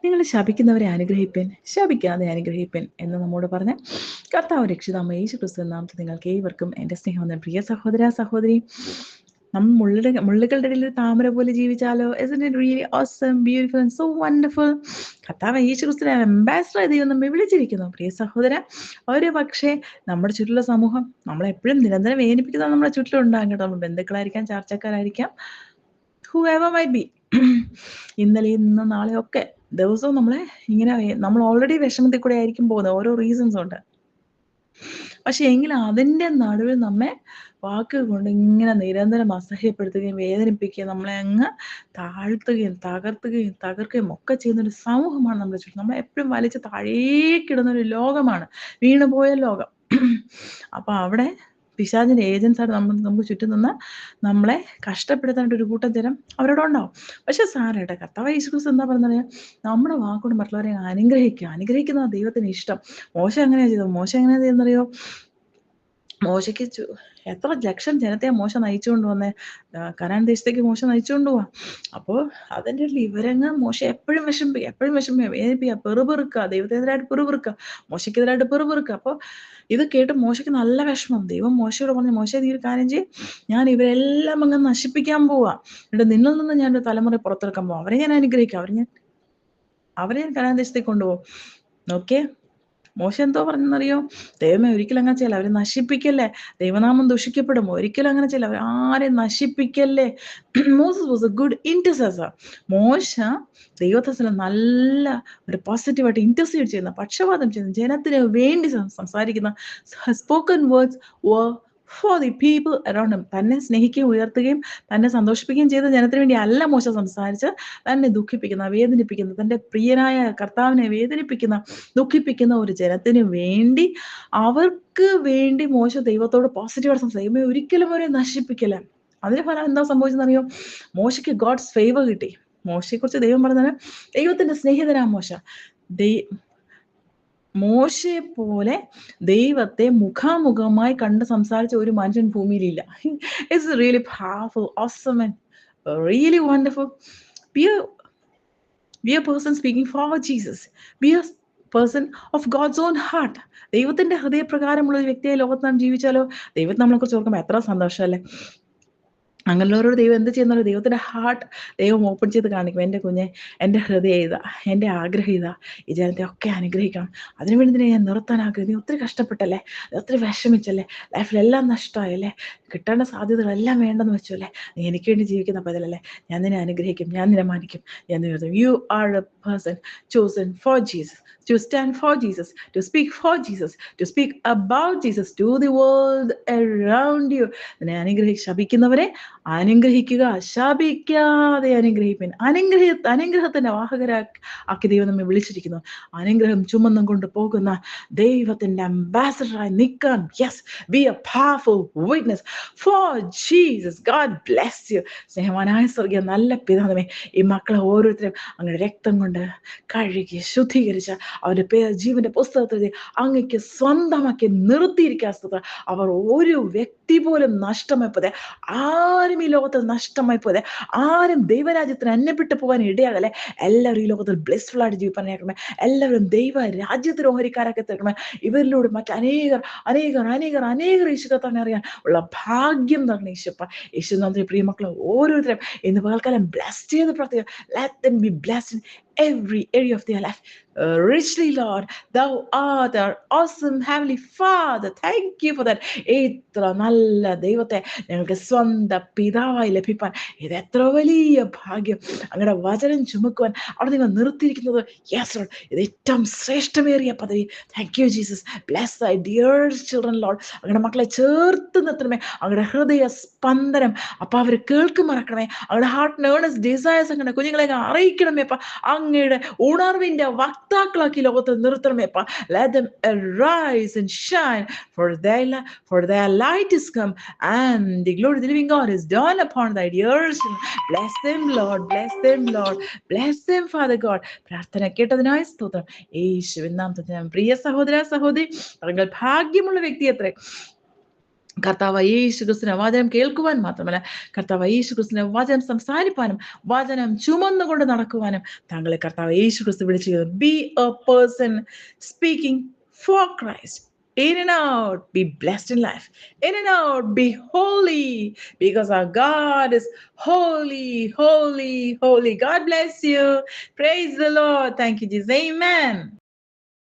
നിങ്ങൾ ശപിക്കുന്നവരെ അനുഗ്രഹിപ്പൻ, ശപിക്കാതെ അനുഗ്രഹിപ്പൻ എന്ന് നമ്മോട് പറഞ്ഞ കർത്താവ് രക്ഷിതാമ്മ യേശു ക്രിസ്തു നാമത്തിൽ നിങ്ങൾക്ക് ഏവർക്കും എൻ്റെ സ്നേഹം. പ്രിയ സഹോദര സഹോദരി, നമ്മൾ മുള്ളുകളുടെ ഇടയിൽ ഒരു താമര പോലെ ജീവിച്ചാലോ? Isn't it really awesome, beautiful and so wonderful? കർത്താവ് യേശു ക്രിസ്തുവിനെ അംബാസഡർ ദൈവം നമ്മെ വിളിച്ചിരിക്കുന്നു. പ്രിയ സഹോദര, ഒരു പക്ഷേ നമ്മുടെ ചുറ്റിലുള്ള സമൂഹം നമ്മളെപ്പോഴും നിരന്തരം വേദനിപ്പിക്കുന്നത് നമ്മുടെ ചുറ്റിലുണ്ടാകും കേട്ടോ. നമ്മൾ ബന്ധുക്കളായിരിക്കാം, ചാർച്ചക്കാരായിരിക്കാം, whoever might be. ഇന്നലെ ഇന്ന് നാളെയൊക്കെ ദിവസവും നമ്മളെ ഇങ്ങനെ നമ്മൾ ഓൾറെഡി വിഷമത്തിൽ കൂടെ ആയിരിക്കും പോകുന്നത്, ഓരോ റീസൺസ് ഉണ്ട്. പക്ഷെ എങ്കിലും അതിൻ്റെ നടുവിൽ നമ്മെ വാക്കുകൾ കൊണ്ട് ഇങ്ങനെ നിരന്തരം അസഹ്യപ്പെടുത്തുകയും വേദനിപ്പിക്കുകയും നമ്മളെ അങ്ങ് താഴ്ത്തുകയും തകർക്കുകയും ഒക്കെ ചെയ്യുന്നൊരു സമൂഹമാണ് നമ്മുടെ ചുറ്റും. നമ്മളെ എപ്പോഴും വലിച്ച് താഴേക്കിടുന്നൊരു ലോകമാണ്, വീണുപോയ ലോകം. അപ്പൊ അവിടെ പിശാചിന്റെ ഏജൻസാണ് നമുക്ക് ചുറ്റും നിന്ന് നമ്മളെ കഷ്ടപ്പെടുത്താനായിട്ട് ഒരു കൂട്ടം ജനം അവരോടുണ്ടാവും. പക്ഷെ സാരട്ടെ, കർത്താവ് യേശു ക്രിസ്തു എന്താ പറഞ്ഞത്? നമ്മുടെ വാക്കുകൊണ്ട് മറ്റുള്ളവരെ അനുഗ്രഹിക്കുന്ന ദൈവത്തിന് ഇഷ്ടം. മോശ എങ്ങനെയാ ചെയ്തത്? മോശ എങ്ങനെയാ ചെയ്തെന്നറിയോ? മോശയ്ക്ക് എത്ര ലക്ഷം ജനത്തെ മോശ നയിച്ചുകൊണ്ട് വന്നേ? കനാൻ ദേശത്തേക്ക് മോശ നയിച്ചുകൊണ്ട് പോവാ. അപ്പോൾ അതിൻ്റെ ഇവരങ്ങ് മോശ എപ്പോഴും വിഷമിപ്പിക്കുക, വേദനിപ്പിക്കുക, പെറുപെറുക്കുക, ദൈവത്തിനെതിരായിട്ട് പെറുപെറുക്കുക, മോശയ്ക്കെതിരായിട്ട് പെറുപെറുക്കുക. അപ്പോൾ ഇത് കേട്ട് മോശയ്ക്ക് നല്ല വിഷമം. ദൈവം മോശയോട് പറഞ്ഞു, മോശ നീ ഒരു കാര്യം ചെയ്യും, ഞാൻ ഇവരെല്ലാം അങ്ങ് നശിപ്പിക്കാൻ പോവാ, എന്നിട്ട് നിന്നിൽ നിന്ന് ഞാൻ ഒരു തലമുറ പുറത്തെടുക്കാൻ പോവാം, അവരെ ഞാൻ അനുഗ്രഹിക്കാം, അവരെ ഞാൻ കനാൻ ദേശത്തേക്ക് കൊണ്ടുപോകും. ഓക്കെ, മോശ എന്തോ പറഞ്ഞെന്നറിയോ? ദൈവമേ ഒരിക്കലും അങ്ങനെ ചെയ്യല്ല, അവരെ നശിപ്പിക്കല്ലേ, ദൈവനാമം ദുഷിക്കപ്പെടും, ഒരിക്കലും അങ്ങനെ ചെയ്യല്ല, അവർ ആരെയും നശിപ്പിക്കല്ലേ. Moses was a good intercessor. മോശ ദൈവത്തെ നല്ല ഒരു പോസിറ്റീവായിട്ട് ഇന്റർസീഡ് ചെയ്യുന്ന, പക്ഷപാതം ചെയ്യുന്ന, ജനത്തിന് വേണ്ടി സംസാരിക്കുന്ന spoken words were for the people around him. തന്നെ സ്നേഹിക്കുകയും ഉയർത്തുകയും തന്നെ സന്തോഷിപ്പിക്കുകയും ചെയ്ത ജനത്തിന് വേണ്ടി അല്ല മോശ സംസാരിച്ച് തന്നെ ദുഃഖിപ്പിക്കുന്ന, വേദനിപ്പിക്കുന്ന, തൻ്റെ പ്രിയനായ കർത്താവിനെ വേദനിപ്പിക്കുന്ന, ദുഃഖിപ്പിക്കുന്ന ഒരു ജനത്തിന് വേണ്ടി, അവർക്ക് വേണ്ടി മോശ ദൈവത്തോട് പോസിറ്റീവായിട്ട് സംസാരിക്കും. ഒരിക്കലും അവരെ നശിപ്പിക്കില്ല. അതിന് ഫലം എന്താ സംഭവിച്ചെന്നറിയോ? മോശയ്ക്ക് ഗോഡ്സ് ഫേവർ കിട്ടി. മോശയെക്കുറിച്ച് ദൈവം പറഞ്ഞത്, ദൈവത്തിന്റെ സ്നേഹിതനാ മോശ. മോശയെ പോലെ ദൈവത്തെ മുഖാമുഖമായി കണ്ട് സംസാരിച്ച ഒരു മനുഷ്യൻ ഭൂമിയിലില്ല. It's really powerful, awesome and really wonderful. Be a person speaking for Jesus. Be a person of God's own heart. ദൈവത്തിന്റെ ഹൃദയപ്രകാരമുള്ള ഒരു വ്യക്തിയായി ലോകത്ത് നാം ജീവിച്ചാലോ? ദൈവത്തെ നമ്മളെ കുറിച്ച് ഓർക്കുമ്പോൾ എത്ര സന്തോഷമല്ലേ. അങ്ങനെയുള്ളവരോട് ദൈവം എന്ത് ചെയ്യുന്നല്ലോ? ദൈവത്തിന്റെ ഹാർട്ട് ദൈവം ഓപ്പൺ ചെയ്ത് കാണിക്കും. എൻ്റെ കുഞ്ഞെ, എൻ്റെ ഹൃദയം ഇതാ, എൻ്റെ ആഗ്രഹം ഇതാ, ഈ ജനത്തെ ഒക്കെ അനുഗ്രഹിക്കണം, അതിനുവേണ്ടി തന്നെ ഞാൻ നിർത്താൻ ആഗ്രഹിക്കും. നീ ഒത്തിരി കഷ്ടപ്പെട്ടല്ലേ, ഒത്തിരി വിഷമിച്ചല്ലേ, ലൈഫിലെല്ലാം നഷ്ടമായല്ലേ, കിട്ടേണ്ട സാധ്യതകളെല്ലാം വേണ്ടെന്ന് വെച്ചല്ലേ, നീ എനിക്ക് വേണ്ടി ജീവിക്കുന്ന പതിലല്ലേ, ഞാൻ നിന്നെ അനുഗ്രഹിക്കും, ഞാൻ നിന്നെ മാനിക്കും, ഞാൻ നിന്നെ. You are A person chosen four Jesus, to stand for Jesus, to speak for Jesus, to speak about Jesus to the world around you. ശപിക്കുന്നവരെ അനുഗ്രഹിക്കുക, ശപിക്കാതെ അനുഗ്രഹിപ്പൻ. അനുഗ്രഹത്തിന്റെ വാഹകരാക്കി ദൈവം നമ്മെ വിളിച്ചിരിക്കുന്നു. അനുഗ്രഹം ചുമന്നും കൊണ്ട് പോകുന്ന ദൈവത്തിന്റെ അംബാസഡറായി നിൽക്കാൻ. Yes, be a powerful witness for Jesus. God bless you. സ്നേഹവാനായ സ്വർഗീയ നല്ല പിതാവേ, ഈ മക്കളെ ഓരോരുത്തരും അങ്ങനെ രക്തം കൊണ്ട് കഴുകി ശുദ്ധീകരിച്ച അവരുടെ പേര് ജീവന്റെ പുസ്തകത്തിൽ അങ്ങക്ക് സ്വന്തമാക്കി നിർത്തിയിരിക്കാൻ. അവർ ഒരു വ്യക്തി പോലും നഷ്ടമായി പോതെ, ആരും ഈ ലോകത്തിൽ നഷ്ടമായി പോതെ, ആരും ദൈവരാജ്യത്തിന് അന്യപ്പെട്ടു പോകാൻ ഇടയാകല്ലേ. എല്ലാവരും ഈ ലോകത്തിൽ ബ്ലെസ്ഫുൾ ആയിട്ട് ജീവിക്കാനാക്കണമേ. എല്ലാവരും ദൈവ രാജ്യത്തിന് ഓഹരിക്കാരാക്കി തീർക്കണമേ. ഇവരിലൂടെ അനേകർ യേശു കർത്താവിനെ അറിയാൻ ഉള്ള ഭാഗ്യം തരണം യേശുപ്പ. യേശു നമ്മുടെ പ്രിയമക്കളെ ഓരോരുത്തരും ഇന്ന് പകൽക്കാലം ബ്ലെസ് ചെയ്ത് പ്രാർത്ഥിക്കുക. Let them be blessed in every area of their life. Richly, Lord, thou art our awesome heavenly Father. Thank you for that. ഇത്ര നല്ല ദൈവത്തെ ഞങ്ങൾക്ക് സ്വന്തം പിതാവായി ലഭിപ്പാൻ ഇത് എത്ര വലിയ ഭാഗ്യം. അങ്ങയുടെ വചനം ചുമക്കുവാൻ അവിടെ നിങ്ങൾ നിർത്തിയിരിക്കുന്നത്, യെസ് ലോർഡ്, ഇത് ഏറ്റവും ശ്രേഷ്ഠമേറിയ പദവി. Thank you Jesus. ബ്ലെസ് ദൈ ഡിയർ ചിൽഡ്രൻ ലോർഡ്. അങ്ങയുടെ മക്കളെ ചേർത്ത് നിർത്തണമേ. അങ്ങയുടെ ഹൃദയ സ്പന്ദനം അപ്പ അവർ കേൾക്കുമറക്കണമേ. അങ്ങയുടെ ഹാർട്ടിന് ഏർണസ്റ്റ് ഡിസയേഴ്സ് അങ്ങനെ കുഞ്ഞുങ്ങളെ അറിയിക്കണമേ അപ്പ. അങ്ങയുടെ ഉണർവിന്റെ വക്താക്കളാക്കി ലോകത്ത് നിർത്തണമേ അപ്പ. Let them arise and shine, for their light is come and the glory of the living God is dawned upon thy ears. Bless them, Lord. Bless them, Lord. Bless them, Father God. പ്രാർത്ഥന കേട്ടതിനായി സ്തോത്രം. യേശുവിൻ നാമത്തിൽ. പ്രിയ സഹോദര സഹോദരി, താങ്കൾ ഭാഗ്യമുള്ള വ്യക്തി അത്രേ. കർത്താവ് യേശു ക്രിസ്തുവിന്റെ വചനം കേൾക്കുവാൻ മാത്രമല്ല, കർത്താവ് യേശു ക്രിസ്തുവിന്റെ വചനം സംസാരിപ്പാനും വചനം ചുമന്നുകൊണ്ട് നടക്കുവാനും താങ്കളെ കർത്താവ് യേശു ക്രിസ്തു വിളിച്ചു. B A person speaking for Christ. In and out, be blessed in life. In and out, be holy, because our God is holy, holy, holy. God bless you. Praise the Lord. Thank you, Jesus. Amen.